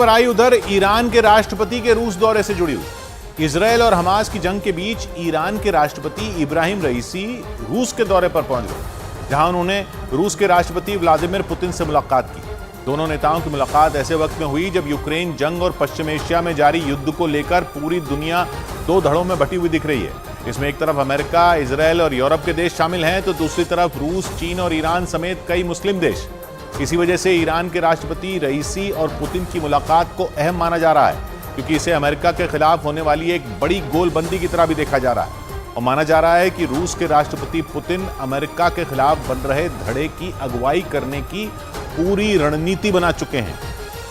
पर आई उधर ईरान के राष्ट्रपति के रूस दौरे से जुड़ी हुई। इजरायल और हमास की जंग के बीच ईरान के राष्ट्रपति इब्राहिम रईसी रूस के दौरे पर पहुंच गए, जहां उन्होंने रूस के राष्ट्रपति व्लादिमीर पुतिन से मुलाकात की। दोनों नेताओं की मुलाकात ऐसे वक्त में हुई जब यूक्रेन जंग और पश्चिम एशिया में जारी युद्ध को लेकर पूरी दुनिया दो धड़ों में बटी हुई दिख रही है। इसमें एक तरफ अमेरिका, इजरायल और यूरोप के देश शामिल हैं, तो दूसरी तरफ रूस, चीन और ईरान समेत कई मुस्लिम देश। इसी वजह से ईरान के राष्ट्रपति रईसी और पुतिन की मुलाकात को अहम माना जा रहा है, क्योंकि इसे अमेरिका के खिलाफ होने वाली एक बड़ी गोलबंदी की तरह भी देखा जा रहा है। और माना जा रहा है कि रूस के राष्ट्रपति पुतिन अमेरिका के खिलाफ बन रहे धड़े की अगुवाई करने की पूरी रणनीति बना चुके हैं।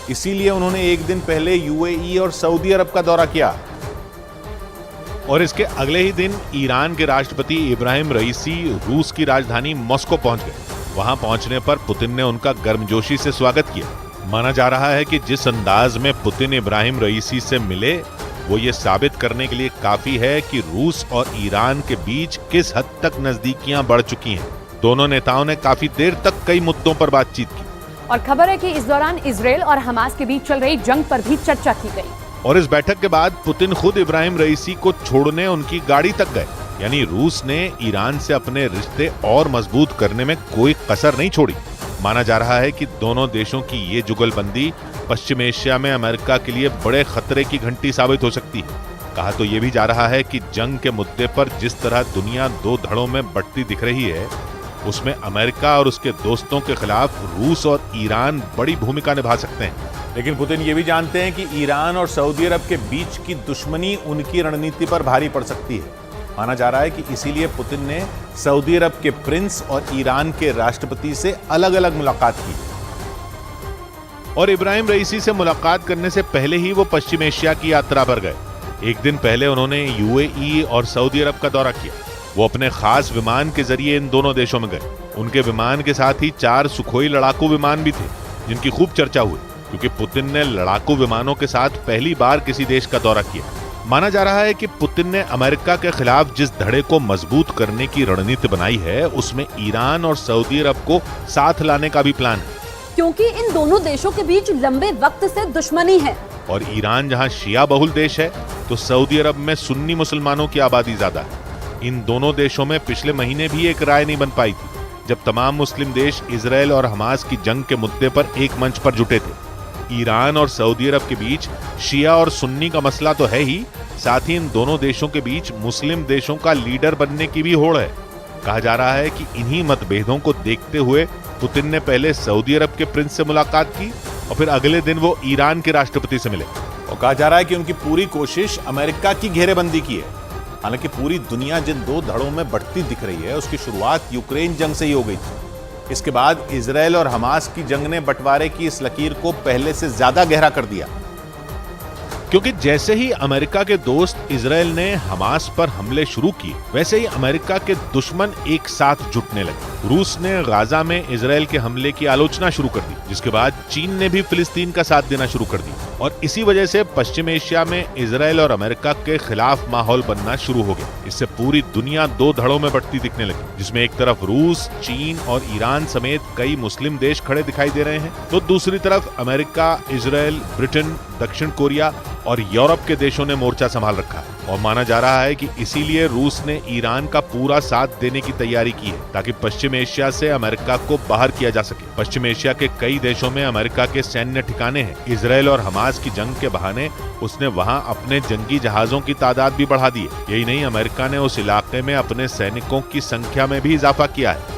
इसीलिए उन्होंने एक दिन पहले यूएई और सऊदी अरब का दौरा किया और इसके अगले ही दिन ईरान के राष्ट्रपति इब्राहिम रईसी रूस की राजधानी मॉस्को पहुंच गए। वहां पहुंचने पर पुतिन ने उनका गर्मजोशी से स्वागत किया। माना जा रहा है कि जिस अंदाज में पुतिन इब्राहिम रईसी से मिले, वो ये साबित करने के लिए काफी है कि रूस और ईरान के बीच किस हद तक नजदीकियां बढ़ चुकी हैं। दोनों नेताओं ने काफी देर तक कई मुद्दों पर बातचीत की। और खबर है कि इस दौरान इजरायल और हमास के बीच चल रही जंग पर भी चर्चा की गई। और इस बैठक के बाद पुतिन खुद इब्राहिम रईसी को छोड़ने उनकी गाड़ी तक गए। यानी रूस ने ईरान से अपने रिश्ते और मजबूत करने में कोई कसर नहीं छोड़ी। माना जा रहा है कि दोनों देशों की ये जुगलबंदी पश्चिम एशिया में अमेरिका के लिए बड़े खतरे की घंटी साबित हो सकती है। कहा तो ये भी जा रहा है कि जंग के मुद्दे पर जिस तरह दुनिया दो धड़ों में बंटती दिख रही है, उसमें अमेरिका और उसके दोस्तों के खिलाफ रूस और ईरान बड़ी भूमिका निभा सकते हैं। लेकिन पुतिन ये भी जानते हैं कि ईरान और सऊदी अरब के बीच की दुश्मनी उनकी रणनीति पर भारी पड़ सकती है। माना जा रहा है कि इसीलिए पुतिन ने सऊदी अरब के प्रिंस और ईरान के राष्ट्रपति से अलग अलग मुलाकात की। और इब्राहिम रईसी से मुलाकात करने से पहले ही वो पश्चिम एशिया की यात्रा पर गए। एक दिन पहले उन्होंने यूएई और सऊदी अरब का दौरा किया। वो अपने खास विमान के जरिए इन दोनों देशों में गए। उनके विमान के साथ ही 4 सुखोई लड़ाकू विमान भी थे, जिनकी खूब चर्चा हुई, क्योंकि पुतिन ने लड़ाकू विमानों के साथ पहली बार किसी देश का दौरा किया। माना जा रहा है कि पुतिन ने अमेरिका के खिलाफ जिस धड़े को मजबूत करने की रणनीति बनाई है, उसमें ईरान और सऊदी अरब को साथ लाने का भी प्लान है, क्योंकि इन दोनों देशों के बीच लंबे वक्त से दुश्मनी है। और ईरान जहां शिया बहुल देश है, तो सऊदी अरब में सुन्नी मुसलमानों की आबादी ज्यादा है। इन दोनों देशों में पिछले महीने भी एक राय नहीं बन पाई थी, जब तमाम मुस्लिम देश इजरायल और हमास की जंग के मुद्दे पर एक मंच पर जुटे थे। ईरान और सऊदी अरब के बीच शिया और सुन्नी का मसला तो है ही, साथ ही इन दोनों देशों के बीच मुस्लिम देशों का लीडर बनने की भी होड़ है। कहा जा रहा है कि इन्हीं मतभेदों को देखते हुए पुतिन ने पहले सऊदी अरब के प्रिंस से मुलाकात की और फिर अगले दिन वो ईरान के राष्ट्रपति से मिले। और कहा जा रहा है कि उनकी पूरी कोशिश अमेरिका की घेरेबंदी की है। हालांकि पूरी दुनिया जिन दो धड़ों में बढ़ती दिख रही है, उसकी शुरुआत यूक्रेन जंग से ही हो गई थी। इसके बाद इजरायल और हमास की जंग ने बंटवारे की इस लकीर को पहले से ज्यादा गहरा कर दिया, क्योंकि जैसे ही अमेरिका के दोस्त इजरायल ने हमास पर हमले शुरू किए, वैसे ही अमेरिका के दुश्मन एक साथ जुटने लगे। रूस ने गाजा में इजरायल के हमले की आलोचना शुरू कर दी, जिसके बाद चीन ने भी फिलिस्तीन का साथ देना शुरू कर दिया। और इसी वजह से पश्चिम एशिया में इजरायल और अमेरिका के खिलाफ माहौल बनना शुरू हो गया। इससे पूरी दुनिया दो धड़ों में बढ़ती दिखने लगी, जिसमें एक तरफ रूस, चीन और ईरान समेत कई मुस्लिम देश खड़े दिखाई दे रहे हैं, तो दूसरी तरफ अमेरिका, इजरायल, ब्रिटेन, दक्षिण कोरिया और यूरोप के देशों ने मोर्चा संभाल रखा है। और माना जा रहा है कि इसीलिए रूस ने ईरान का पूरा साथ देने की तैयारी की है, ताकि पश्चिम एशिया से अमेरिका को बाहर किया जा सके। पश्चिम एशिया के कई देशों में अमेरिका के सैन्य ठिकाने हैं। इजरायल और हमास की जंग के बहाने उसने वहां अपने जंगी जहाजों की तादाद भी बढ़ा दी है। यही नहीं, अमेरिका ने उस इलाके में अपने सैनिकों की संख्या में भी इजाफा किया है।